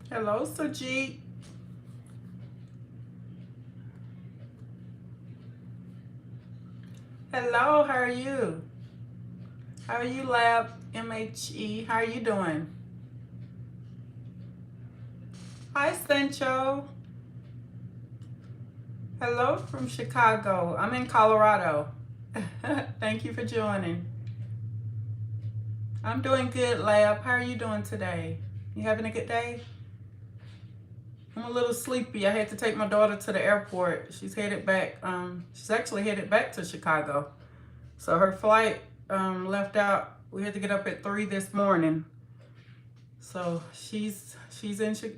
Hello, Sajid. Hello, how are you? How are you, Lab MHE? How are you doing? Hi, Sancho. Hello from Chicago. I'm in Colorado. Thank you for joining. I'm doing good, Lab. How are you doing today? You having a good day? I'm a little sleepy. I had to take my daughter to the airport. She's headed back. She's actually headed back to Chicago. So her flight left out. We had to get up at 3 this morning. So she's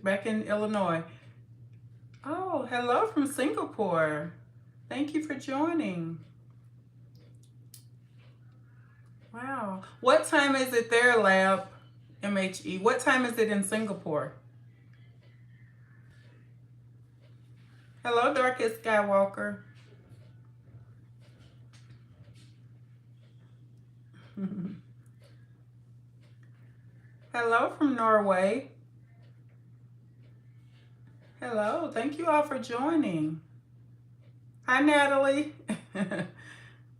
back in Illinois. Oh, hello from Singapore. Thank you for joining. Wow. What time is it there, Lab MHE? What time is it in Singapore? Hello, Darkest Skywalker. Hello from Norway. Hello. Thank you all for joining. Hi, Natalie. How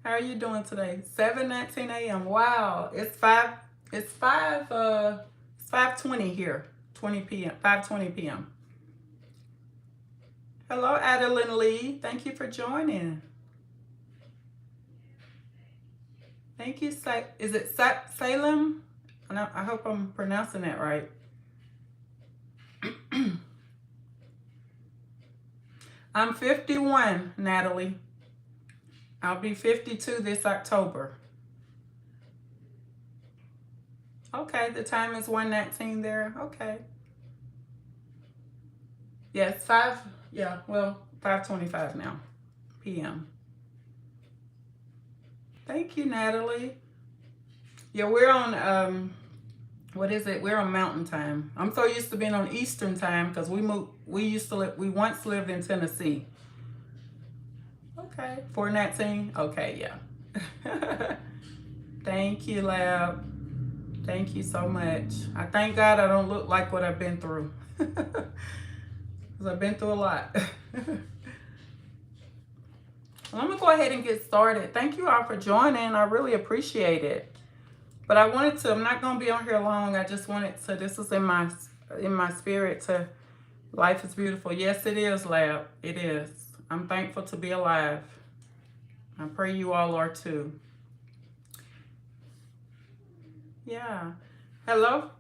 are you doing today? 7:19 a.m. Wow. It's 5:20 here. 20 p.m. 5:20 p.m. Hello, Adeline Lee. Thank you for joining. Thank you. Is it Salem? I hope I'm pronouncing that right. I'm 51, Natalie. I'll be 52 this October. Okay, the time is 1:19 there. Okay. Yes, 5:25 now, p.m. Thank you, Natalie. Yeah, we're on, what is it? We're on Mountain Time. I'm so used to being on Eastern Time because we once lived in Tennessee. Okay, 4:19. Okay, yeah. Thank you, Lab. Thank you so much. I thank God I don't look like what I've been through. Because I've been through a lot. Well, I'm going to go ahead and get started. Thank you all for joining. I really appreciate it. But I'm not going to be on here long. I just wanted to, this is in my spirit to, life is beautiful. Yes, it is, Lab. It is. I'm thankful to be alive. I pray you all are too. Yeah. Hello?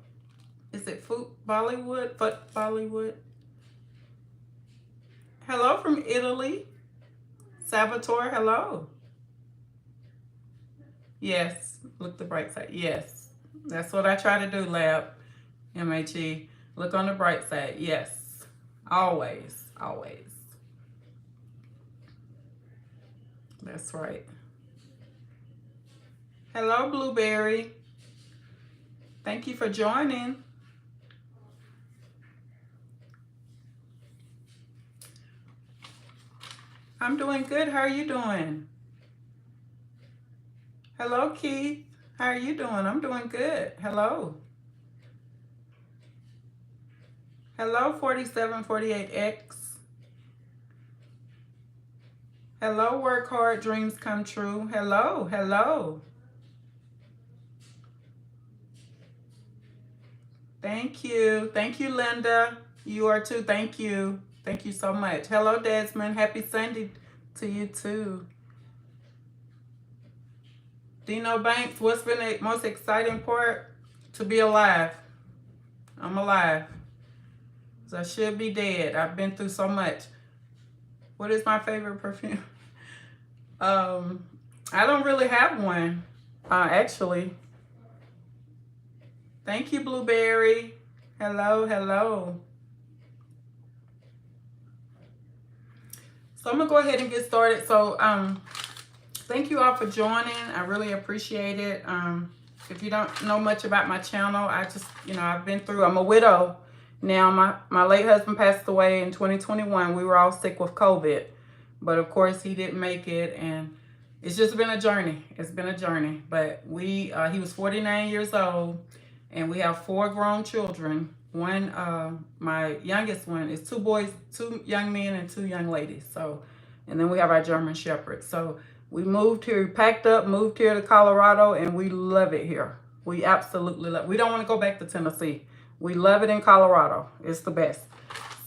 Is it Bollywood? Bollywood? Hello from Italy. Salvatore, hello. Yes. Look the bright side. Yes. That's what I try to do, Lab. MHE. Look on the bright side. Yes. Always. Always. That's right. Hello, Blueberry. Thank you for joining. I'm doing good. How are you doing? Hello, Keith. How are you doing? I'm doing good. Hello. Hello, 4748X. Hello, work hard, dreams come true. Hello, hello. Thank you. Thank you, Linda. You are too. Thank you. Thank you so much. Hello, Desmond. Happy Sunday to you too. Dino Banks, what's been the most exciting part? To be alive. I'm alive. So I should be dead. I've been through so much. What is my favorite perfume? I don't really have one, actually. Thank you, Blueberry. Hello, hello. So I'm gonna go ahead and get started. So thank you all for joining. I really appreciate it. If you don't know much about my channel, I just, I've been through, I'm a widow now. My late husband passed away in 2021. We were all sick with COVID, but of course he didn't make it, and it's just been a journey. It's been a journey, but he was 49 years old, and we have 4 grown children. One, my youngest one is 2 boys, 2 young men and 2 young ladies. So, and then we have our German Shepherd. So we moved here, packed up, moved here to Colorado, and we love it here. We absolutely love it. We don't want to go back to Tennessee. We love it in Colorado. It's the best.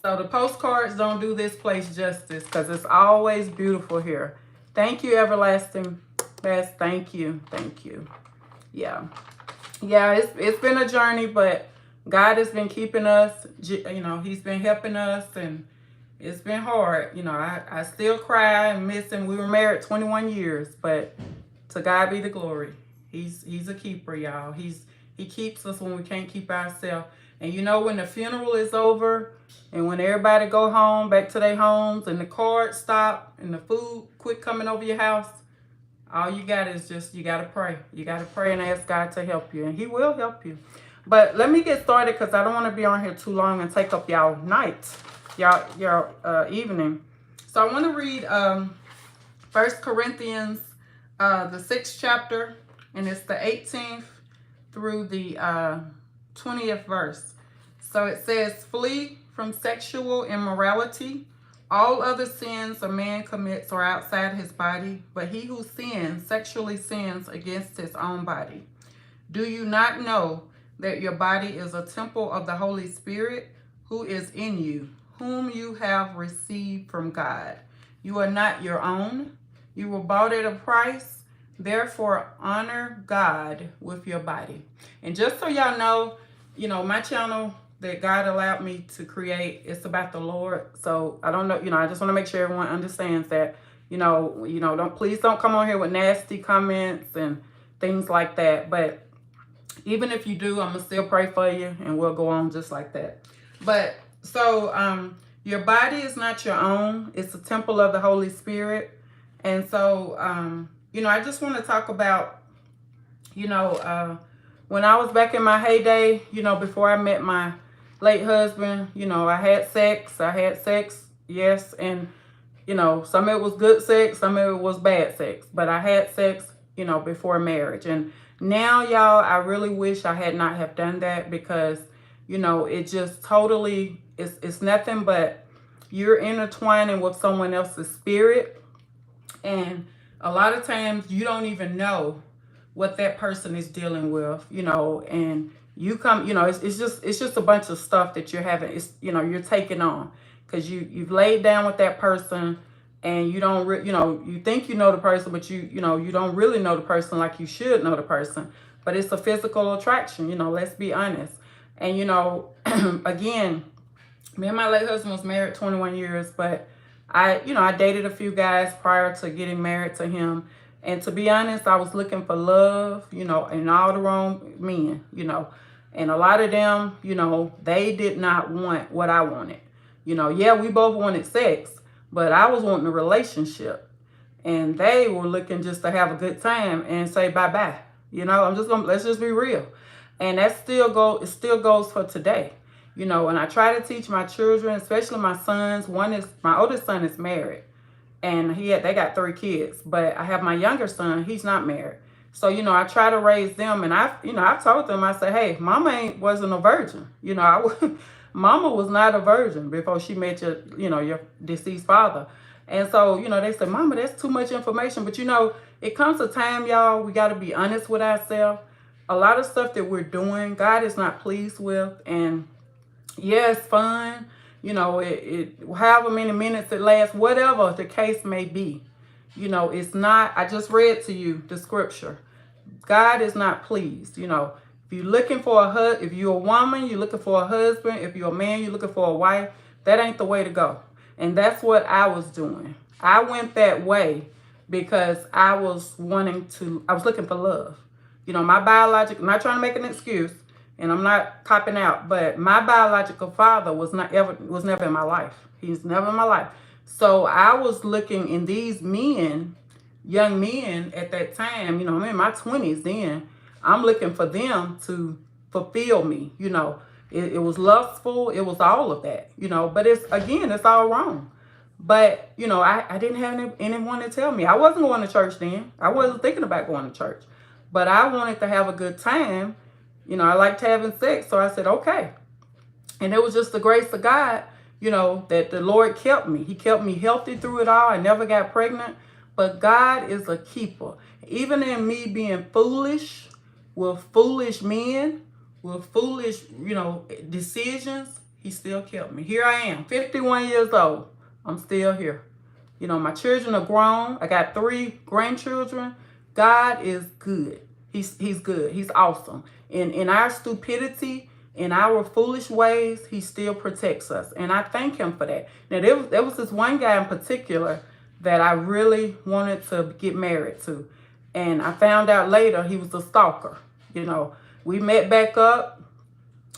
So the postcards don't do this place justice because it's always beautiful here. Thank you, Everlasting Best. Thank you. Thank you. Yeah. Yeah, it's been a journey, but God has been keeping us. He's been helping us, and it's been hard. I still cry and miss him. We were married 21 years, but to God be the glory. He's a keeper, y'all. He keeps us when we can't keep ourselves. And when the funeral is over and when everybody go home, back to their homes, and the cards stop and the food quit coming over your house, all you got is just, you got to pray. You got to pray and ask God to help you, and he will help you. But let me get started because I don't want to be on here too long and take up y'all night, y'all evening. So I want to read 1 Corinthians, the 6th chapter, and it's the 18th through the 20th verse. So it says, flee from sexual immorality. All other sins a man commits are outside his body, but he who sins sexually sins against his own body. Do you not know that your body is a temple of the Holy Spirit who is in you, whom you have received from God? You are not your own. You were bought at a price. Therefore, honor God with your body. And just so y'all know, my channel that God allowed me to create, it's about the Lord. So I don't know, I just want to make sure everyone understands that, please don't come on here with nasty comments and things like that. But even if you do, I'm gonna still pray for you, and we'll go on just like that. But so your body is not your own. It's a temple of the Holy Spirit. And so I just want to talk about, when I was back in my heyday, before I met my late husband, I had sex, yes, and some of it was good sex, some of it was bad sex, but I had sex, before marriage. And now, y'all, I really wish I had not have done that, because it just totally, it's nothing but you're intertwining with someone else's spirit, and a lot of times you don't even know what that person is dealing with, and you come, it's just a bunch of stuff that you're having, you're taking on, because you've laid down with that person, and you don't, you think you know the person, but you don't really know the person like you should know the person. But it's a physical attraction, let's be honest. And, again, me and my late husband was married 21 years, but I dated a few guys prior to getting married to him. And to be honest, I was looking for love, and all the wrong men, and a lot of them, they did not want what I wanted. Yeah, we both wanted sex, but I was wanting a relationship. and they were looking just to have a good time and say bye-bye. Let's just be real. And that it still goes for today. And I try to teach my children, especially my sons. My oldest son is married, and they got 3 kids. But I have my younger son, he's not married. So, I try to raise them, and I've told them, I say, hey, mama wasn't a virgin. Mama was not a virgin before she met your deceased father. And so, they say, mama, that's too much information. But, it comes a time, y'all, we got to be honest with ourselves. A lot of stuff that we're doing, God is not pleased with. And yeah, it's fun. However many minutes it lasts, whatever the case may be. It's not, I just read to you the scripture. God is not pleased. If you're looking for if you're a woman, you're looking for a husband. If you're a man, you're looking for a wife. That ain't the way to go. And that's what I was doing. I went that way because I was looking for love. I'm not trying to make an excuse, and I'm not copping out, but my biological father was never in my life. He's never in my life. So I was looking in these men, young men at that time, I'm in my 20s then. I'm looking for them to fulfill me. It was lustful. It was all of that, but it's all wrong. But, I didn't have anyone to tell me. I wasn't going to church then. I wasn't thinking about going to church, but I wanted to have a good time. I liked having sex. So I said, okay. And it was just the grace of God, that the Lord kept me. He kept me healthy through it all. I never got pregnant, but God is a keeper. Even in me being foolish with foolish men, with foolish, decisions, he still kept me. Here I am, 51 years old. I'm still here. My children are grown. I got 3 grandchildren. God is good. He's good. He's awesome. In our stupidity, in our foolish ways, he still protects us. And I thank him for that. Now, there was this one guy in particular that I really wanted to get married to. And I found out later he was a stalker. We met back up.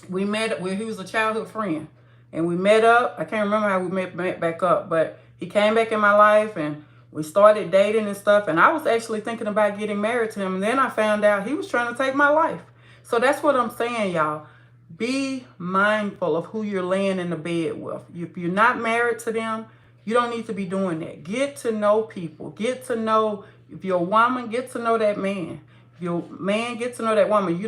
He was a childhood friend. And we met up. I can't remember how we met back up, but he came back in my life and we started dating and stuff. And I was actually thinking about getting married to him. And then I found out he was trying to take my life. So that's what I'm saying, y'all. Be mindful of who you're laying in the bed with. If you're not married to them, you don't need to be doing that. Get to know people. Get to know, if you're a woman, get to know that man. If you're a man, get to know that woman.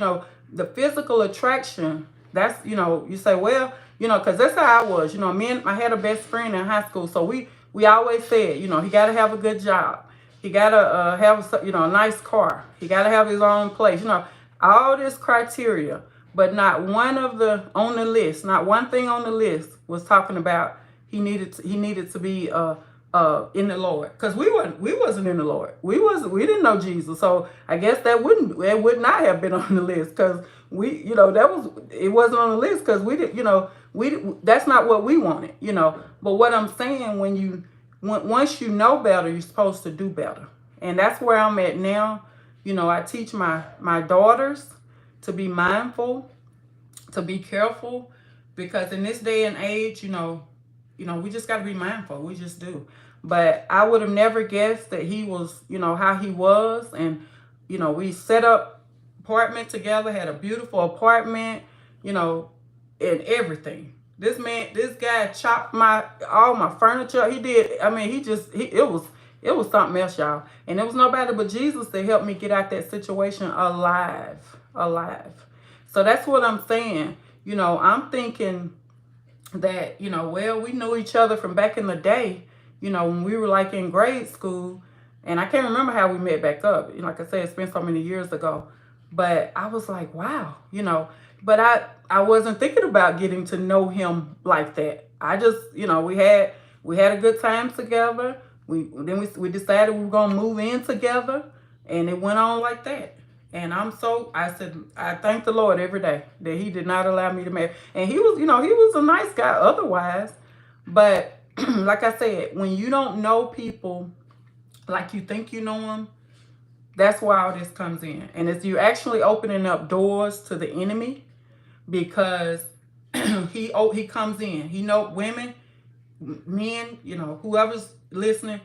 The physical attraction, that's, you say, well, because that's how I was. I had a best friend in high school. So we always said, he got to have a good job. He got to have, a nice car. He got to have his own place. All this criteria. But not one on the list, not one thing on the list was talking about he needed to be in the Lord, because we wasn't in the Lord. We didn't know Jesus. So I guess that would not have been on the list, because it wasn't on the list, because that's not what we wanted. But what I'm saying, once you know better, you're supposed to do better, and that's where I'm at now. I teach my daughters to be mindful, to be careful, because in this day and age, we just got to be mindful. We just do. But I would have never guessed that he was, how he was. And, we set up apartment together, had a beautiful apartment, and everything. This guy chopped all my furniture. He did. I mean, it was something else, y'all. And it was nobody but Jesus that helped me get out that situation alive. So that's what I'm saying. I'm thinking that, we knew each other from back in the day, when we were like in grade school. And I can't remember how we met back up. Like I said, it's been so many years ago. But I was like, wow, but I wasn't thinking about getting to know him like that. I just, we had a good time together. We decided we were going to move in together, and it went on like that. And I thank the Lord every day that he did not allow me to marry. And he was a nice guy otherwise. But like I said, when you don't know people like you think you know them, that's where all this comes in. And it's you actually opening up doors to the enemy, because he comes in. Women, men, whoever's listening,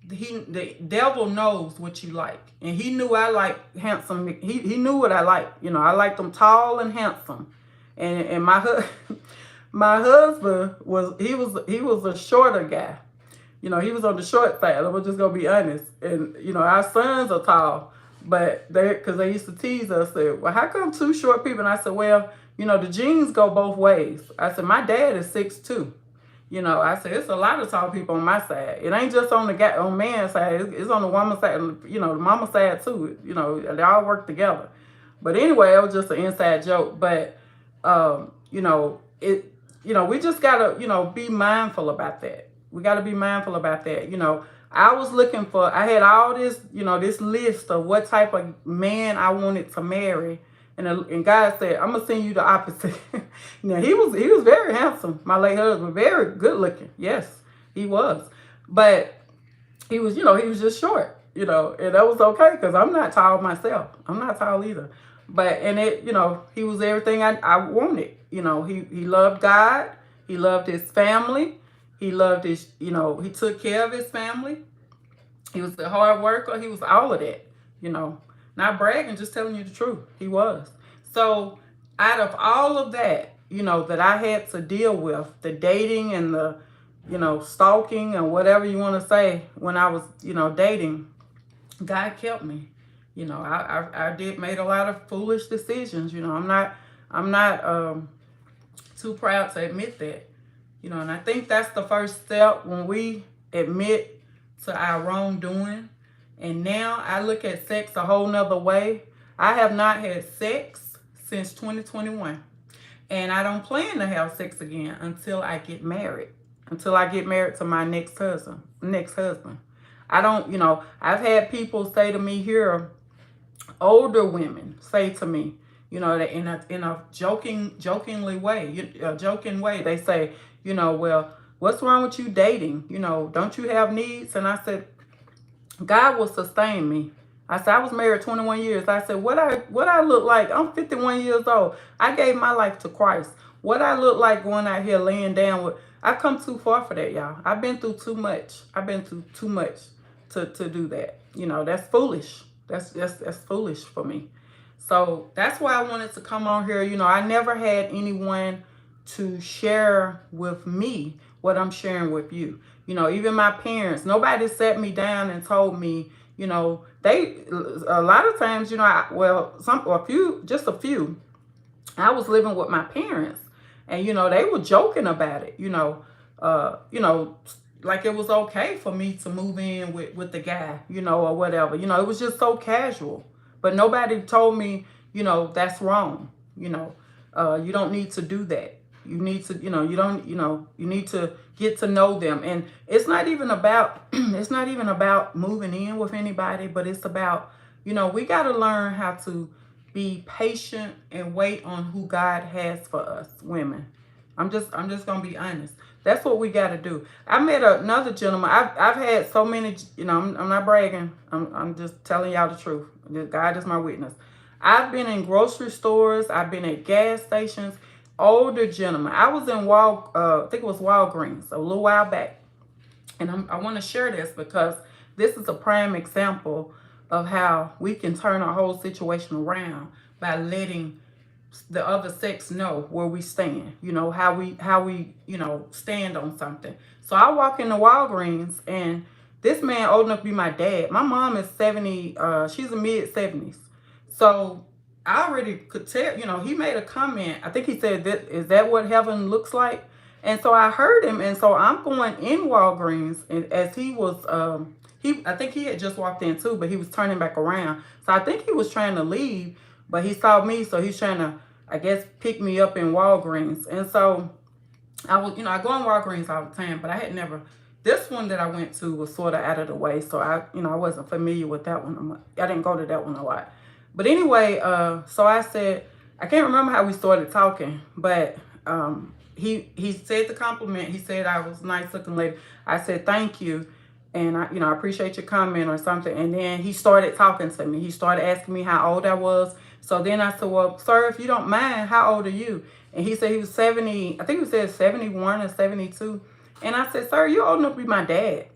the devil knows what you like, and he knew I like handsome. He knew what I like. You know, I liked them tall and handsome, and my husband was a shorter guy. You know, he was on the short side. I'm just gonna be honest. And you know, our sons are tall, but because they used to tease us, said, "Well, how come two short people?" And I said, "Well, you know, the genes go both ways." I said, "My dad is 6'2". You know, I said it's a lot of tall people on my side. It ain't just on the guy on man's side. It's on the woman's side. You know, the mama side too. You know, they all work together. But anyway, it was just an inside joke. But you know, it. You know, we just gotta be mindful about that. We gotta be mindful about that. You know, I was looking for. I had all this this list of what type of man I wanted to marry. And God said, "I'm gonna send you the opposite." Now he was very handsome. My late husband, very good looking. Yes, he was, but he was he was just short. And that was okay because I'm not tall myself. I'm not tall either. But and it he was everything I wanted. He loved God. He loved his family. He loved his he took care of his family. He was a hard worker. He was all of that. Not bragging, just telling you the truth. He was. So out of all of that, that I had to deal with, the dating and the, stalking and whatever you want to say when I was, dating, God kept me. I made a lot of foolish decisions. I'm not too proud to admit that. And I think that's the first step when we admit to our wrongdoing. And now I look at sex a whole nother way. I have not had sex since 2021. And I don't plan to have sex again until I get married. Until I get married to my next husband. I don't, I've had people say to me here, older women say to me, that in a joking way, they say, well, what's wrong with you dating? Don't you have needs? And I said, God will sustain me. I said, I was married 21 years. I said, what I look like, I'm 51 years old. I gave my life to Christ. What I look like going out here laying down with, I come too far for that, y'all. I've been through too much. I've been through too much to do that. That's foolish. That's foolish for me. So that's why I wanted to come on here. I never had anyone to share with me what I'm sharing with you. Even my parents, nobody sat me down and told me, they, a lot of times, just a few, I was living with my parents and, they were joking about it, like it was okay for me to move in with the guy, or whatever, it was just so casual, but nobody told me, that's wrong. You don't need to do that. You need to, you need to get to know them. And it's not even about, moving in with anybody, but it's about, we got to learn how to be patient and wait on who God has for us, women. I'm just going to be honest. That's what we got to do. I met another gentleman. I've had so many, I'm not bragging. I'm just telling y'all the truth. God is my witness. I've been in grocery stores. I've been at gas stations. Older gentleman. I was in I think it was Walgreens a little while back. And I want to share this because this is a prime example of how we can turn our whole situation around by letting the other sex know where we stand, how we stand on something. So I walk into Walgreens and this man old enough to be my dad. My mom is 70, she's a mid-70s. So I already could tell, he made a comment. I think he said, is that what heaven looks like? And so I heard him. And so I'm going in Walgreens and as he was, I think he had just walked in too, but he was turning back around. So I think he was trying to leave, but he saw me. So he's trying to, I guess, pick me up in Walgreens. And so I was, I go in Walgreens all the time, but I had never, this one that I went to was sort of out of the way. So I wasn't familiar with that one. I didn't go to that one a lot. But anyway, so I said, I can't remember how we started talking, but he said the compliment. He said I was a nice looking lady. I said, thank you. And I appreciate your comment or something. And then he started talking to me. He started asking me how old I was. So then I said, well, sir, if you don't mind, how old are you? And he said he was 70, I think he said 71 or 72. And I said, sir, you're old enough to be my dad.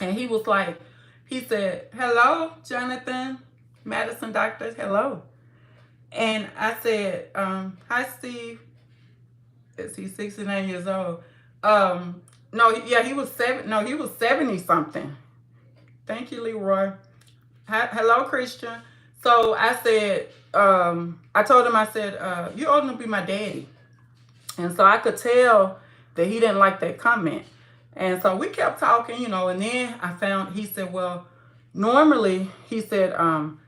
And he was like, he said, hello, Jonathan Madison Doctor, hello. And I said, hi, Steve. Is he 69 years old? No, yeah, he was 70 something. Thank you, Leroy. Hi, hello, Christian. So I said, I told him, I said, you're old enough to be my daddy. And so I could tell that he didn't like that comment. And so we kept talking, and then I found, he said, well, normally, he said, I'm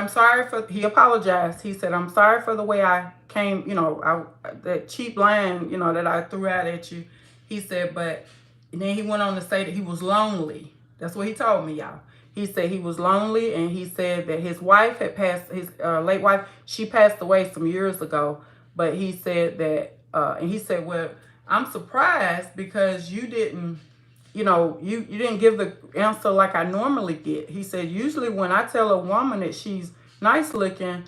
sorry for, he apologized. He said, I'm sorry for the way I came, that cheap line, that I threw out at you. He said, but, and then he went on to say that he was lonely. That's what he told me, y'all. He said he was lonely, and he said that his wife had passed, his late wife, she passed away some years ago. But he said that, and he said, well, I'm surprised because you didn't, you didn't give the answer like I normally get. He said, usually when I tell a woman that she's nice looking,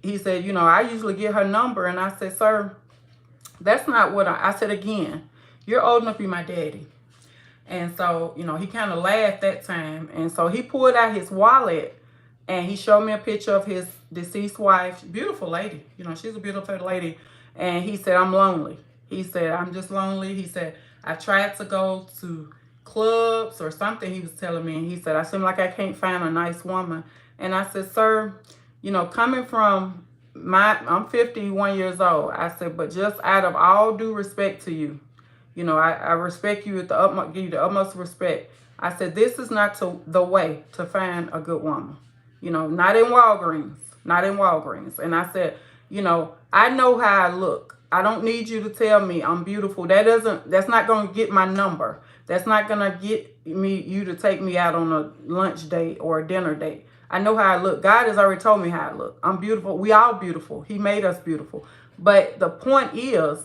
he said, I usually get her number. And I said, sir, that's not what I said again, you're old enough to be my daddy. And so, he kind of laughed that time. And so he pulled out his wallet and he showed me a picture of his deceased wife. Beautiful lady. She's a beautiful lady. And he said, I'm lonely. He said, I'm just lonely. He said, I tried to go to clubs or something, he was telling me. And he said, I seem like I can't find a nice woman. And I said, sir, coming from I'm 51 years old. I said, but just out of all due respect to you, I respect you with the utmost, give you the utmost respect. I said, this is not the way to find a good woman. Not in Walgreens. Not in Walgreens. And I said, I know how I look. I don't need you to tell me I'm beautiful. That's not going to get my number. That's not going to get you to take me out on a lunch date or a dinner date. I know how I look. God has already told me how I look. I'm beautiful. We all beautiful. He made us beautiful. But the point is,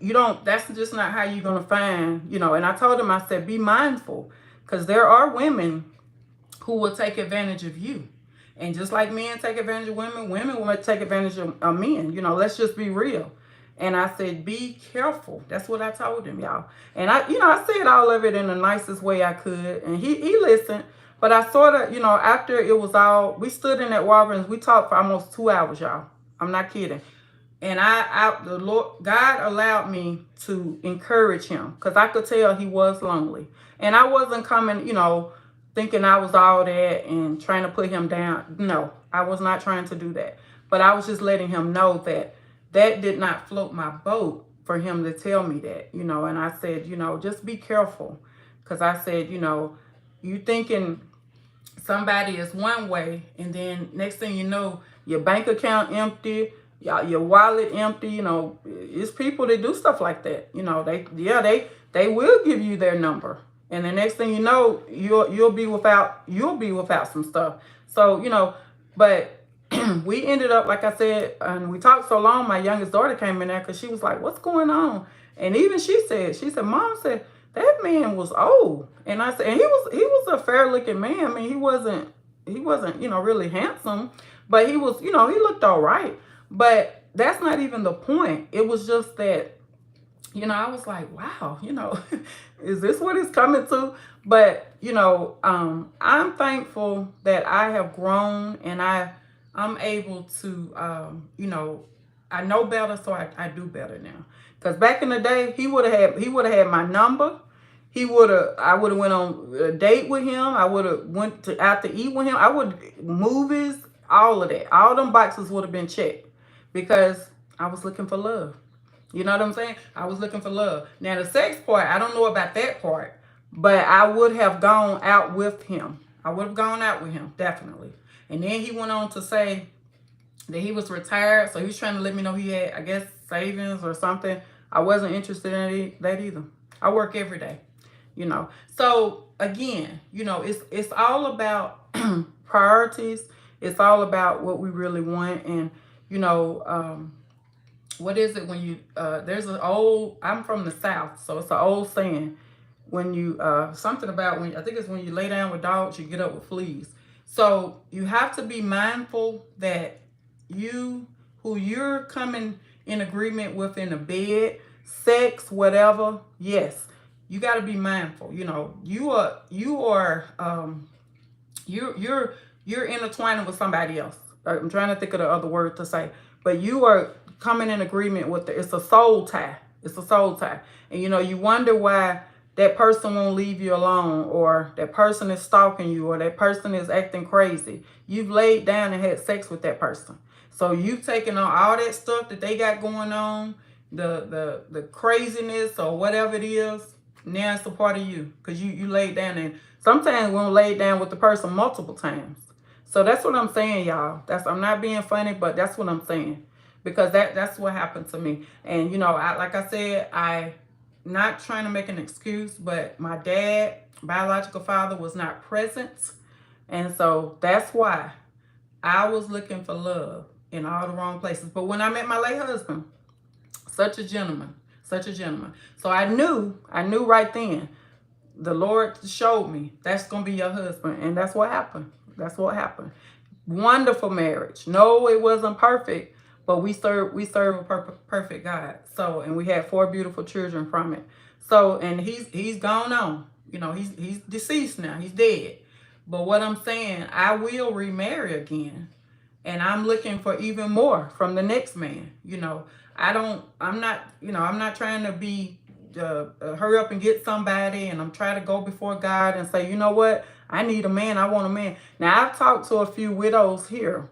that's just not how you're going to find, and I told him, I said, be mindful, because there are women who will take advantage of you. And just like men take advantage of women, women will take advantage of men. Let's just be real. And I said, be careful. That's what I told him, y'all. And I said all of it in the nicest way I could. And he listened. But I sort of, after it was all, we stood in that Walgreens. We talked for almost 2 hours, y'all. I'm not kidding. And the Lord, God allowed me to encourage him, because I could tell he was lonely. And I wasn't coming, thinking I was all that and trying to put him down. No, I was not trying to do that. But I was just letting him know that did not float my boat for him to tell me that, And I said, just be careful. Because I said, you thinking somebody is one way, and then next thing you know, your bank account empty, your wallet empty. It's people that do stuff like that. They will give you their number. And the next thing you know, you'll be without some stuff. So, but we ended up, like I said, and we talked so long, my youngest daughter came in there because she was like, what's going on? And even she said, Mom said, that man was old. And I said, and he was a fair looking man. I mean, he wasn't, really handsome, but he was, he looked all right. But that's not even the point. It was just that, I was like, wow, is this what it's coming to? But, I'm thankful that I have grown, and I'm able to, I know better, so I do better now. Because back in the day, he would have had my number. I would have went on a date with him. I would have went out to eat with him. Movies, all of that. All them boxes would have been checked, because I was looking for love. You know what I'm saying? I was looking for love. Now, the sex part, I don't know about that part, but I would have gone out with him. Definitely. And then he went on to say that he was retired, so he was trying to let me know he had, I guess, savings or something. I wasn't interested in that either. I work every day, So, again, it's all about priorities. It's all about what we really want. And, what is it when you, I'm from the South, so it's an old saying. When you, something about I think it's when you lay down with dogs, you get up with fleas. So you have to be mindful that who you're coming in agreement with in the bed, sex, whatever, yes, you got to be mindful. You know, you're intertwining with somebody else. I'm trying to think of the other word to say, but you are coming in agreement with it's a soul tie. It's a soul tie. And you know, you wonder why that person won't leave you alone, or that person is stalking you, or that person is acting crazy. You've laid down and had sex with that person. So you've taken on all that stuff that they got going on, the craziness or whatever it is. Now it's a part of you, because you laid down. And sometimes we'll lay down with the person multiple times. So that's what I'm saying, y'all. I'm not being funny, but that's what I'm saying, because that's what happened to me. And you know, like I said, I not trying to make an excuse, but my dad, biological father, was not present. And so that's why I was looking for love in all the wrong places. But when I met my late husband, such a gentleman, such a gentleman. So I knew right then, the Lord showed me that's going to be your husband. And that's what happened. That's what happened. Wonderful marriage. No, it wasn't perfect, but we serve a perfect God. So, and we had 4 beautiful children from it. So, and he's gone on. You know, he's deceased now. He's dead. But what I'm saying, I will remarry again, and I'm looking for even more from the next man. You know, I'm not trying to be hurry up and get somebody, and I'm trying to go before God and say, you know what, I need a man. I want a man. Now, I've talked to a few widows here.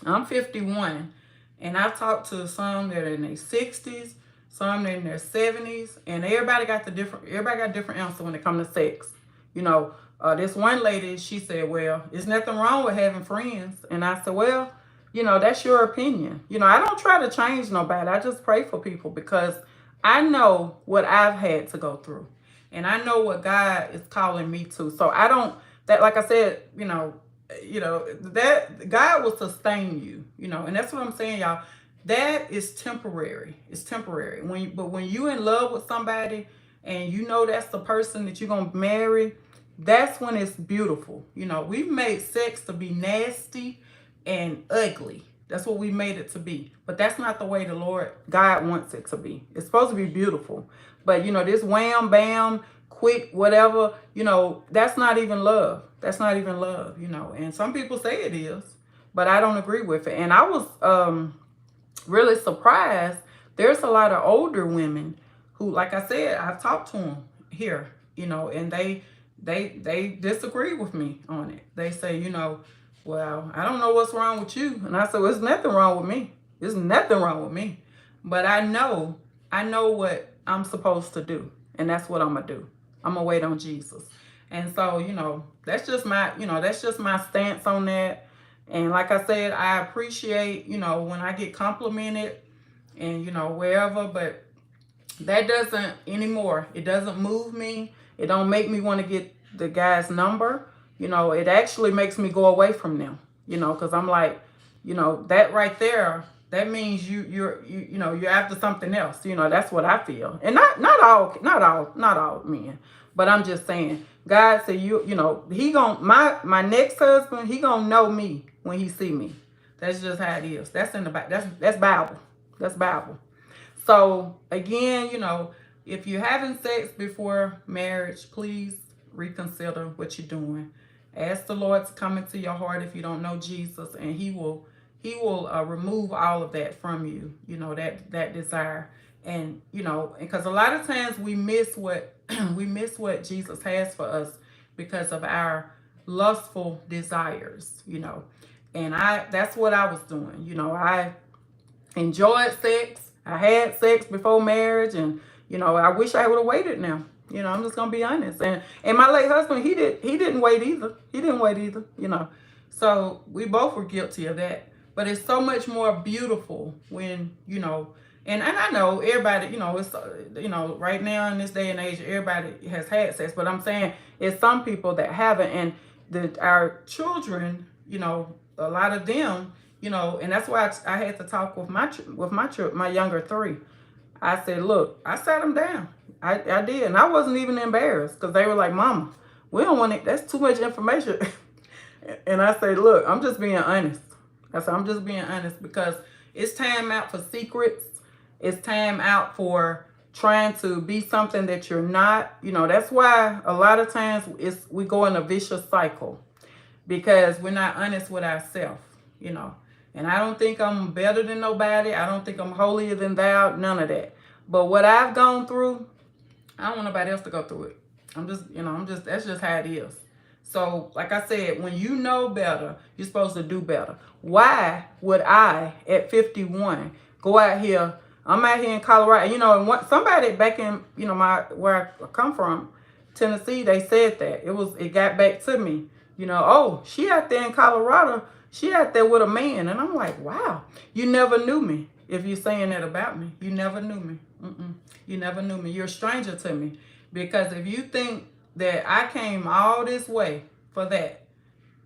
I'm 51, and I've talked to some that are in their 60s, some that are in their 70s, and everybody got different answer when it comes to sex. You know, this one lady, she said, well, there's nothing wrong with having friends. And I said, well, you know, that's your opinion. You know, I don't try to change nobody. I just pray for people, because I know what I've had to go through, and I know what God is calling me to. So I don't, like I said, you know, that God will sustain you, you know, and that's what I'm saying, y'all. That is temporary. It's temporary. But when you in love with somebody, and you know that's the person that you're going to marry, that's when it's beautiful. You know, we've made sex to be nasty and ugly. That's what we made it to be. But that's not the way the Lord, God, wants it to be. It's supposed to be beautiful. But, you know, this wham, bam, quick, whatever, you know, that's not even love. That's not even love, you know. And some people say it is, but I don't agree with it. And I was really surprised. There's a lot of older women who, like I said, I've talked to them here, you know, and they disagree with me on it. They say, you know, well, I don't know what's wrong with you. And I said, well, there's nothing wrong with me. There's nothing wrong with me. But I know what I'm supposed to do. And that's what I'm going to do. I'm going to wait on Jesus. And so, you know, that's just my stance on that. And like I said, I appreciate, you know, when I get complimented and, you know, wherever, but that doesn't anymore. It doesn't move me. It don't make me want to get the guy's number. You know, it actually makes me go away from them, you know, because I'm like, you know, that right there, that means you're after something else. You know, that's what I feel. And not all men, but I'm just saying, God said, you know, my next husband, he gonna know me when he see me. That's just how it is. That's in the that's Bible. That's Bible. So again, you know, if you're having sex before marriage, please reconsider what you're doing. Ask the Lord to come into your heart if you don't know Jesus, and He will remove all of that from you. You know, that desire, and you know, because a lot of times we miss what Jesus has for us because of our lustful desires. You know, and that's what I was doing. You know, I enjoyed sex. I had sex before marriage, and you know, I wish I would have waited now. You know, I'm just gonna be honest. And my late husband, he didn't wait either. He didn't wait either, you know. So we both were guilty of that. But it's so much more beautiful when, you know, and I know everybody, you know, it's you know, right now in this day and age, everybody has had sex, but I'm saying it's some people that haven't, and our children, you know, a lot of them, you know, and that's why I had to talk with my younger 3. I said, look, I sat them down. I did. And I wasn't even embarrassed, because they were like, Mama, we don't want it. That's too much information. And I said, look, I'm just being honest. I said, I'm just being honest, because it's time out for secrets. It's time out for trying to be something that you're not. You know, that's why a lot of times we go in a vicious cycle because we're not honest with ourselves, you know. And I don't think I'm better than nobody. I don't think I'm holier than thou, none of that. But what I've gone through, I don't want nobody else to go through it. That's just how it is. So, like I said, when you know better, you're supposed to do better. Why would I, at 51, go out here? I'm out here in Colorado. You know, and somebody back in, you know, where I come from, Tennessee, they said that. It got back to me. You know, oh, she out there in Colorado. She out there with a man. And I'm like, wow, you never knew me. If you're saying that about me, you never knew me. You never knew me. You're a stranger to me. Because if you think that I came all this way for that,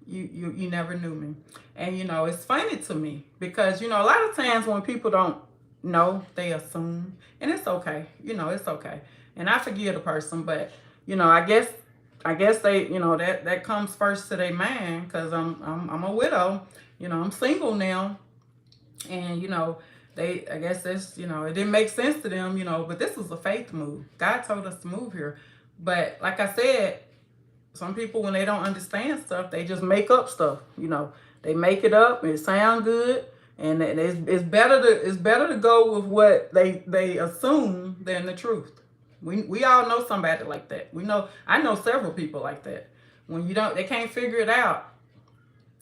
you never knew me. And, you know, it's funny to me because, you know, a lot of times when people don't know, they assume. And it's okay. You know, it's okay. And I forgive the person. But, you know, I guess they, you know, that comes first to their mind because I'm a widow. You know, I'm single now. And, you know, I guess that's, you know, it didn't make sense to them, you know, but this was a faith move. God told us to move here. But like I said, some people, when they don't understand stuff, they just make up stuff. You know, they make it up and it sounds good. And it's better to go with what they assume than the truth. We all know somebody like that. I know several people like that. When they can't figure it out,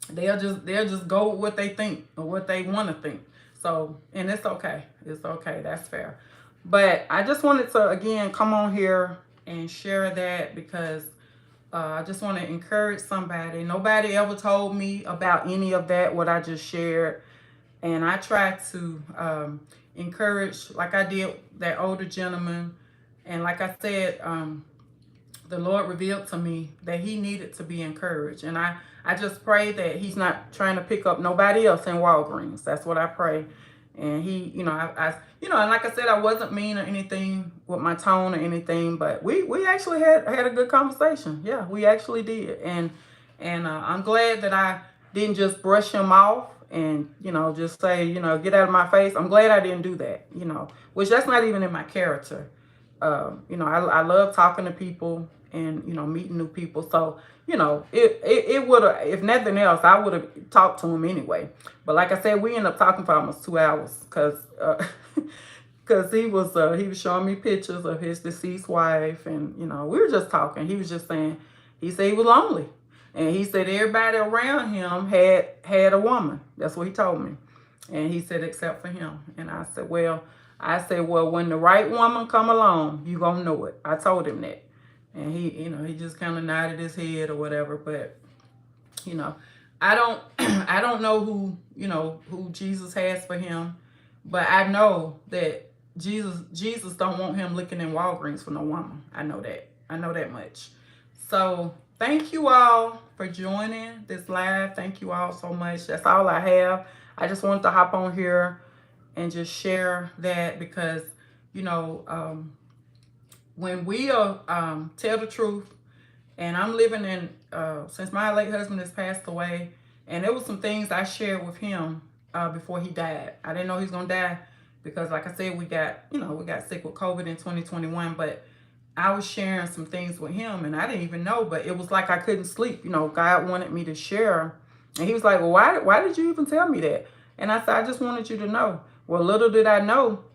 they'll just go with what they think or what they want to think. So, and it's okay. It's okay. That's fair. But I just wanted to, again, come on here and share that because I just want to encourage somebody. Nobody ever told me about any of that, what I just shared. And I try to encourage, like I did that older gentleman. And like I said, the Lord revealed to me that he needed to be encouraged. And I just pray that he's not trying to pick up nobody else in Walgreens. That's what I pray. And he, you know, and like I said, I wasn't mean or anything with my tone or anything, but we actually had a good conversation. Yeah, we actually did. And I'm glad that I didn't just brush him off and, you know, just say, you know, get out of my face. I'm glad I didn't do that, you know, which that's not even in my character. You know, I love talking to people and, you know, meeting new people. So, you know, it would have, if nothing else, I would have talked to him anyway. But like I said, we ended up talking for almost 2 hours because he was showing me pictures of his deceased wife. And, you know, we were just talking. He was just saying, he said he was lonely. And he said everybody around him had a woman. That's what he told me. And he said, except for him. And I said, well, when the right woman come along, you gonna know it. I told him that. And he, you know, he just kind of nodded his head or whatever. But, you know, I don't know who Jesus has for him. But I know that Jesus don't want him looking in Walgreens for no woman. I know that. I know that much. So thank you all for joining this live. Thank you all so much. That's all I have. I just wanted to hop on here and just share that because, you know, when we tell the truth, and I'm living in, since my late husband has passed away, and there was some things I shared with him before he died. I didn't know he was going to die because, like I said, we got sick with COVID in 2021, but I was sharing some things with him, and I didn't even know, but it was like I couldn't sleep. You know, God wanted me to share, and he was like, well, why did you even tell me that? And I said, I just wanted you to know. Well, little did I know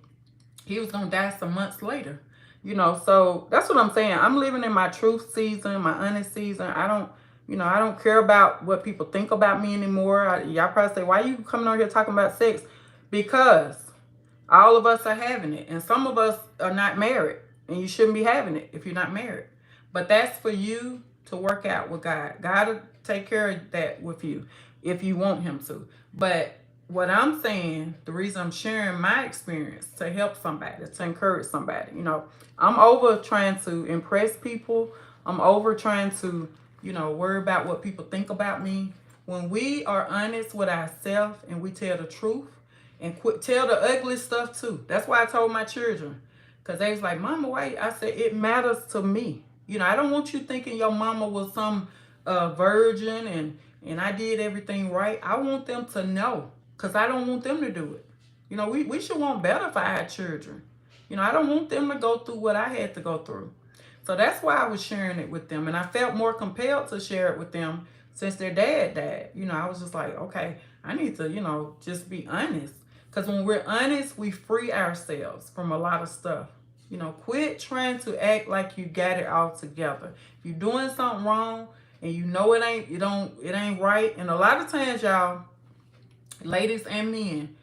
he was going to die some months later. You know, so that's what I'm saying. I'm living in my truth season, my honest season. I don't care about what people think about me anymore. Y'all probably say, why are you coming on here talking about sex? Because all of us are having it. And some of us are not married. And you shouldn't be having it if you're not married. But that's for you to work out with God. God will take care of that with you if you want him to. But what I'm saying, the reason I'm sharing my experience to help somebody, to encourage somebody, you know, I'm over trying to impress people. I'm over trying to, you know, worry about what people think about me. When we are honest with ourselves and we tell the truth and tell the ugly stuff too. That's why I told my children, because they was like, Mama, why? I said, it matters to me. You know, I don't want you thinking your mama was some virgin and I did everything right. I want them to know. Because I don't want them to do it. You know, we should want better for our children. You know, I don't want them to go through what I had to go through. So that's why I was sharing it with them. And I felt more compelled to share it with them since their dad died. You know, I was just like, okay, I need to, you know, just be honest. Because when we're honest, we free ourselves from a lot of stuff. You know, quit trying to act like you got it all together. If you're doing something wrong and you know it ain't right. And a lot of times, y'all, ladies and men,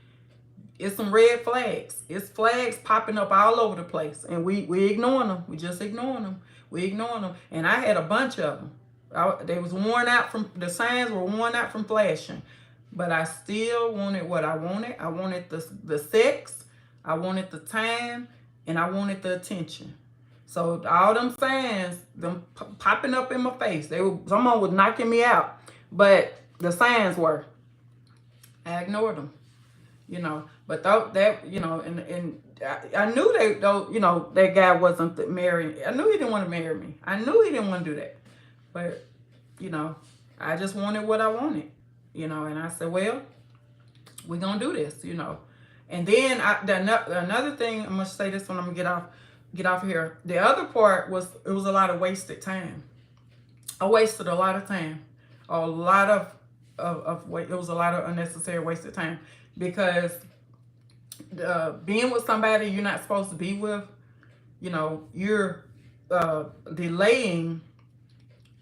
it's some red flags. It's flags popping up all over the place. And we ignoring them. We just ignoring them. We ignoring them. And I had a bunch of them. They was worn out from, the signs were worn out from flashing. But I still wanted what I wanted. I wanted the sex. I wanted the time. And I wanted the attention. So all them signs, them popping up in my face. Someone was knocking me out. But the signs were. I ignored them. You know, but that, you know, and I knew you know, that guy wasn't marrying. I knew he didn't want to marry me. I knew he didn't want to do that. But, you know, I just wanted what I wanted, you know, and I said, well, we're going to do this, you know. And then another thing, I'm going to say this when I'm going to get off here. The other part was, it was a lot of wasted time. I wasted a lot of time. A lot of it was a lot of unnecessary wasted time. Because being with somebody you're not supposed to be with, you know, you're delaying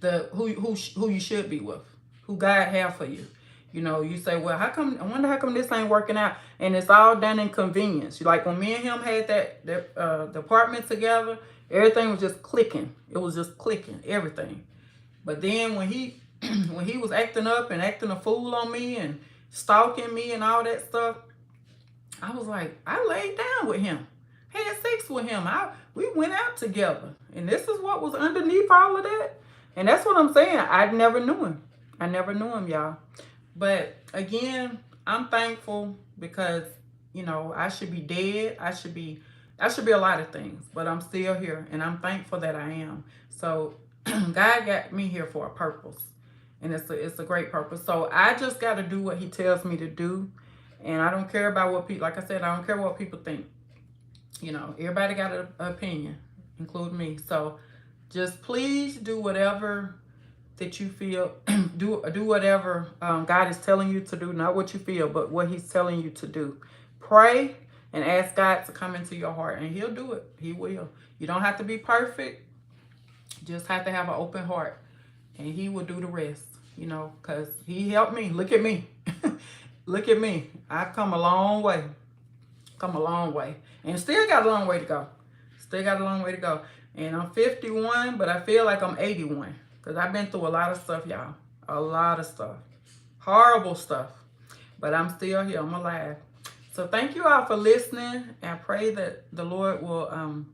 who you should be with, who God have for you. You know, you say, well, I wonder how come this ain't working out? And it's all done in convenience. Like when me and him had the apartment together, everything was just clicking. It was just clicking, everything. But then when he was acting up and acting a fool on me and stalking me and all that stuff, I was like, I laid down with him, had sex with him. We went out together, and this is what was underneath all of that. And that's what I'm saying. I never knew him. I never knew him, y'all. But again, I'm thankful because, you know, I should be dead. I should be a lot of things, but I'm still here, and I'm thankful that I am. So God got me here for a purpose. And it's a great purpose. So I just got to do what he tells me to do. And I don't care about what people, like I said, I don't care what people think. You know, everybody got an opinion, including me. So just please do whatever that you feel, do whatever God is telling you to do. Not what you feel, but what he's telling you to do. Pray and ask God to come into your heart, and he'll do it. He will. You don't have to be perfect. You just have to have an open heart. And he will do the rest, you know, because he helped me. Look at me. Look at me. I've come a long way. Come a long way. And still got a long way to go. Still got a long way to go. And I'm 51, but I feel like I'm 81. Because I've been through a lot of stuff, y'all. A lot of stuff. Horrible stuff. But I'm still here. I'm alive. So thank you all for listening. I pray that the Lord will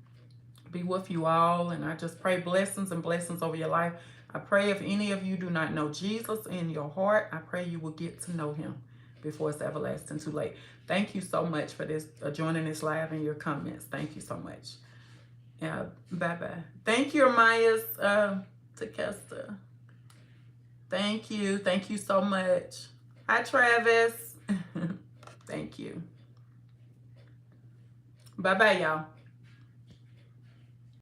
be with you all. And I just pray blessings and blessings over your life. I pray if any of you do not know Jesus in your heart, I pray you will get to know him before it's everlasting too late. Thank you so much for this joining this live and your comments. Thank you so much. Yeah, bye-bye. Thank you, Amaya's Takesta. Thank you. Thank you so much. Hi, Travis. Thank you. Bye-bye, y'all.